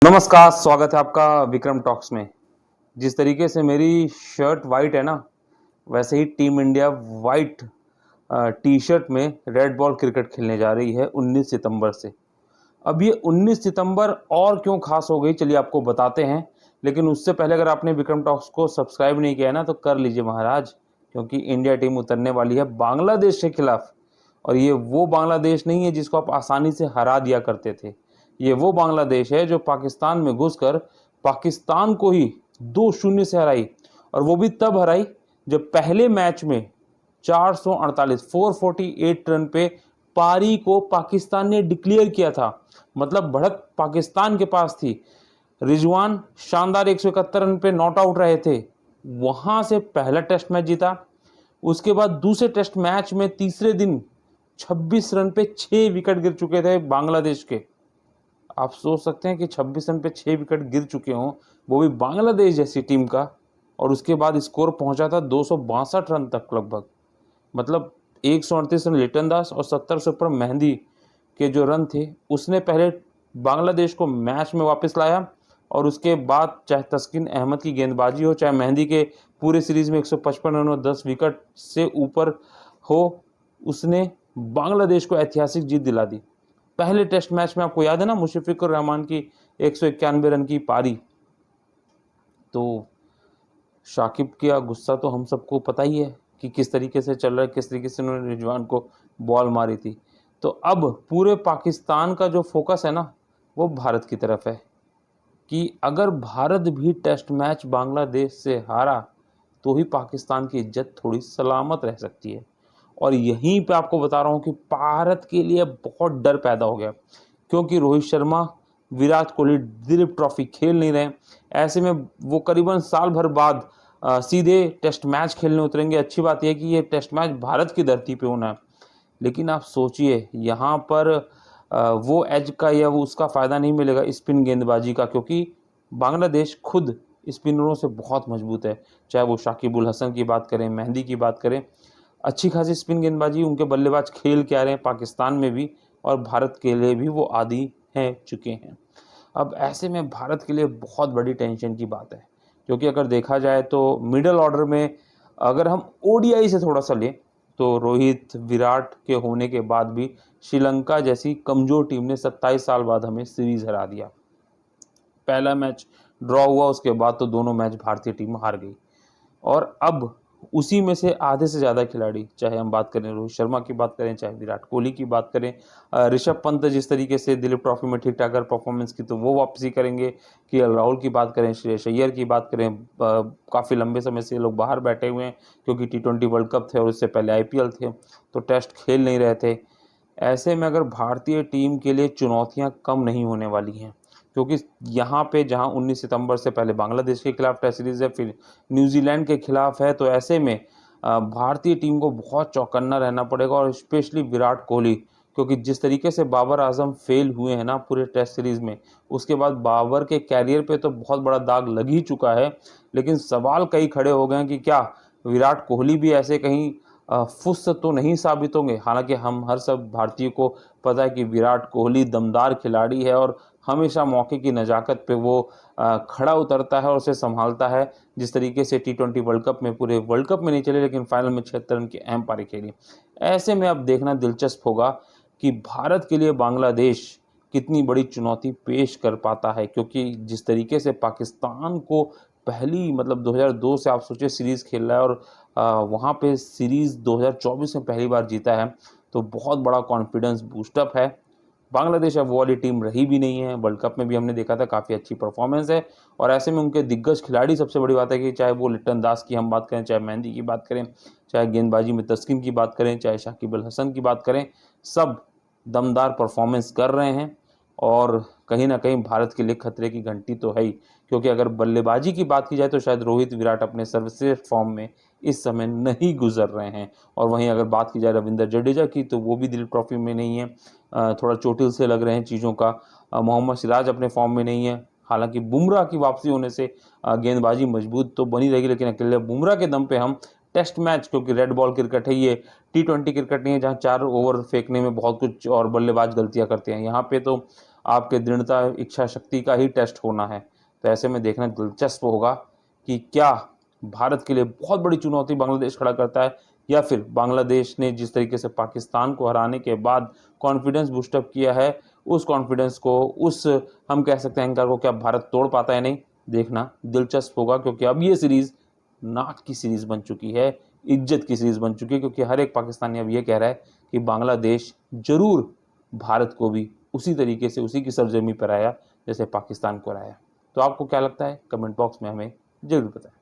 नमस्कार, स्वागत है आपका विक्रम टॉक्स में। जिस तरीके से मेरी शर्ट वाइट है ना, वैसे ही टीम इंडिया वाइट टी-शर्ट में रेड बॉल क्रिकेट खेलने जा रही है 19 सितंबर से। अब ये 19 सितंबर और क्यों खास हो गई, चलिए आपको बताते हैं। लेकिन उससे पहले अगर आपने विक्रम टॉक्स को सब्सक्राइब नहीं किया है ना, तो कर लीजिए महाराज, क्योंकि इंडिया टीम उतरने वाली है बांग्लादेश के खिलाफ। और ये वो बांग्लादेश नहीं है जिसको आप आसानी से हरा दिया करते थे। ये वो बांग्लादेश है जो पाकिस्तान में घुसकर पाकिस्तान को ही 2-0 से हराई, और वो भी तब हराई जब पहले मैच में 448 रन पे पारी को पाकिस्तान ने डिक्लेयर किया था। मतलब बढ़त पाकिस्तान के पास थी। रिजवान शानदार 171 रन पे नॉट आउट रहे थे। वहां से पहला टेस्ट मैच जीता। उसके बाद दूसरे टेस्ट मैच में तीसरे दिन 26 रन पे 6 विकेट गिर चुके थे बांग्लादेश के। आप सोच सकते हैं कि 26 रन पे 6 विकेट गिर चुके हों, वो भी बांग्लादेश जैसी टीम का। और उसके बाद स्कोर पहुंचा था 262 रन तक लगभग। मतलब 138 रन लिटन दास और 70 से ऊपर मेहंदी के जो रन थे, उसने पहले बांग्लादेश को मैच में वापस लाया। और उसके बाद चाहे तस्किन अहमद की गेंदबाजी हो, चाहे मेहंदी के पूरे सीरीज में 155 रन और 10 विकेट से ऊपर हो, उसने बांग्लादेश को ऐतिहासिक जीत दिला दी। पहले टेस्ट मैच में आपको याद है ना, मुशफिकुर रहमान की 191 रन की पारी। तो शाकिब का गुस्सा तो हम सबको पता ही है कि किस तरीके से चल रहा है, किस तरीके से उन्होंने रिजवान को बॉल मारी थी। तो अब पूरे पाकिस्तान का जो फोकस है ना, वो भारत की तरफ है कि अगर भारत भी टेस्ट मैच बांग्लादेश से हारा तो ही पाकिस्तान की इज्जत थोड़ी सलामत रह सकती है। और यहीं पे आपको बता रहा हूँ कि भारत के लिए बहुत डर पैदा हो गया, क्योंकि रोहित शर्मा, विराट कोहली दिलीप ट्रॉफी खेल नहीं रहे। ऐसे में वो करीबन साल भर बाद सीधे टेस्ट मैच खेलने उतरेंगे। अच्छी बात यह कि ये टेस्ट मैच भारत की धरती पे होना है। लेकिन आप सोचिए, यहाँ पर वो एज का या वो उसका फ़ायदा नहीं मिलेगा स्पिन गेंदबाजी का, क्योंकि बांग्लादेश खुद स्पिनरों से बहुत मजबूत है। चाहे वो शाकिब उल हसन की बात करें, मेहंदी की बात करें, अच्छी खासी स्पिन गेंदबाजी उनके बल्लेबाज खेल के आ रहे हैं पाकिस्तान में भी, और भारत के लिए भी वो आदी हैं चुके हैं। अब ऐसे में भारत के लिए बहुत बड़ी टेंशन की बात है, क्योंकि अगर देखा जाए तो मिडल ऑर्डर में अगर हम ओडीआई से थोड़ा सा लें, तो रोहित, विराट के होने के बाद भी श्रीलंका जैसी कमज़ोर टीम ने 27 साल बाद हमें सीरीज़ हरा दिया। पहला मैच ड्रॉ हुआ, उसके बाद तो दोनों मैच भारतीय टीम हार गई। और अब उसी में से आधे से ज़्यादा खिलाड़ी, चाहे हम बात करें रोहित शर्मा की बात करें, चाहे विराट कोहली की बात करें, ऋषभ पंत जिस तरीके से दिलीप ट्रॉफी में ठीक ठाक परफॉर्मेंस की तो वो वापसी करेंगे, केएल राहुल की बात करें, श्रेयस अय्यर की बात करें, काफ़ी लंबे समय से लोग बाहर बैठे हुए हैं क्योंकि टी20 वर्ल्ड कप थे और उससे पहले आईपीएल थे, तो टेस्ट खेल नहीं रहे थे। ऐसे में अगर भारतीय टीम के लिए चुनौतियां कम नहीं होने वाली हैं, क्योंकि यहाँ पे जहाँ 19 सितंबर से पहले बांग्लादेश के खिलाफ टेस्ट सीरीज़ है, फिर न्यूजीलैंड के खिलाफ है, तो ऐसे में भारतीय टीम को बहुत चौकन्ना रहना पड़ेगा, और स्पेशली विराट कोहली, क्योंकि जिस तरीके से बाबर आजम फेल हुए हैं ना पूरे टेस्ट सीरीज़ में, उसके बाद बाबर के कैरियर पे तो बहुत बड़ा दाग लग ही चुका है। लेकिन सवाल कई खड़े हो गए हैं कि क्या विराट कोहली भी ऐसे कहीं फुस तो नहीं साबित होंगे। हालांकि हम हर सब भारतीय को पता है कि विराट कोहली दमदार खिलाड़ी है और हमेशा मौके की नज़ाकत पे वो खड़ा उतरता है और उसे संभालता है। जिस तरीके से टी20 वर्ल्ड कप में, पूरे वर्ल्ड कप में नहीं चले लेकिन फाइनल में 76 रन की अहम पारी खेली। ऐसे में अब देखना दिलचस्प होगा कि भारत के लिए बांग्लादेश कितनी बड़ी चुनौती पेश कर पाता है, क्योंकि जिस तरीके से पाकिस्तान को पहली मतलब 2002 से आप सोचिए सीरीज़ खेल रहा है, और वहाँ पे सीरीज़ 2024 में पहली बार जीता है, तो बहुत बड़ा कॉन्फिडेंस बूस्टअप है। बांग्लादेश अब वो वाली टीम रही भी नहीं है। वर्ल्ड कप में भी हमने देखा था काफ़ी अच्छी परफॉर्मेंस है, और ऐसे में उनके दिग्गज खिलाड़ी, सबसे बड़ी बात है कि चाहे वो लिटन दास की हम बात करें, चाहे मेहंदी की बात करें, चाहे गेंदबाजी में तस्किन की बात करें, चाहे शाकिब अल हसन की बात करें, सब दमदार परफॉर्मेंस कर रहे हैं। और कहीं ना कहीं भारत के लिए खतरे की घंटी तो है ही, क्योंकि अगर बल्लेबाजी की बात की जाए तो शायद रोहित, विराट अपने सर्वश्रेष्ठ फॉर्म में इस समय नहीं गुजर रहे हैं। और वहीं अगर बात की जाए रविंद्र जडेजा की, तो वो भी दिलीप ट्रॉफी में नहीं है, थोड़ा चोटिल से लग रहे हैं चीज़ों का। मोहम्मद सिराज अपने फॉर्म में नहीं है। हालांकि बुमराह की वापसी होने से गेंदबाजी मजबूत तो बनी रहेगी, लेकिन अकेले बुमराह के दम पे हम टेस्ट मैच, क्योंकि रेड बॉल क्रिकेट है ये, टी20 क्रिकेट नहीं है जहाँ 4 ओवर फेंकने में बहुत कुछ और बल्लेबाज गलतियां करते हैं। यहाँ पे तो आपके दृढ़ता इच्छा शक्ति का ही टेस्ट होना है। तो ऐसे में देखना दिलचस्प होगा कि क्या भारत के लिए बहुत बड़ी चुनौती बांग्लादेश खड़ा करता है, या फिर बांग्लादेश ने जिस तरीके से पाकिस्तान को हराने के बाद कॉन्फिडेंस बूस्टअप किया है, उस कॉन्फिडेंस को, उस हम कह सकते हैं अहंकार को, क्या भारत तोड़ पाता है नहीं, देखना दिलचस्प होगा। क्योंकि अब ये सीरीज़ नाक की सीरीज़ बन चुकी है, इज्जत की सीरीज़ बन चुकी है, क्योंकि हर एक पाकिस्तानी अब ये कह रहा है कि बांग्लादेश ज़रूर भारत को भी उसी तरीके से उसी की सरजमी पर आया जैसे पाकिस्तान को आया। तो आपको क्या लगता है, कमेंट बॉक्स में हमें ज़रूर बताएं।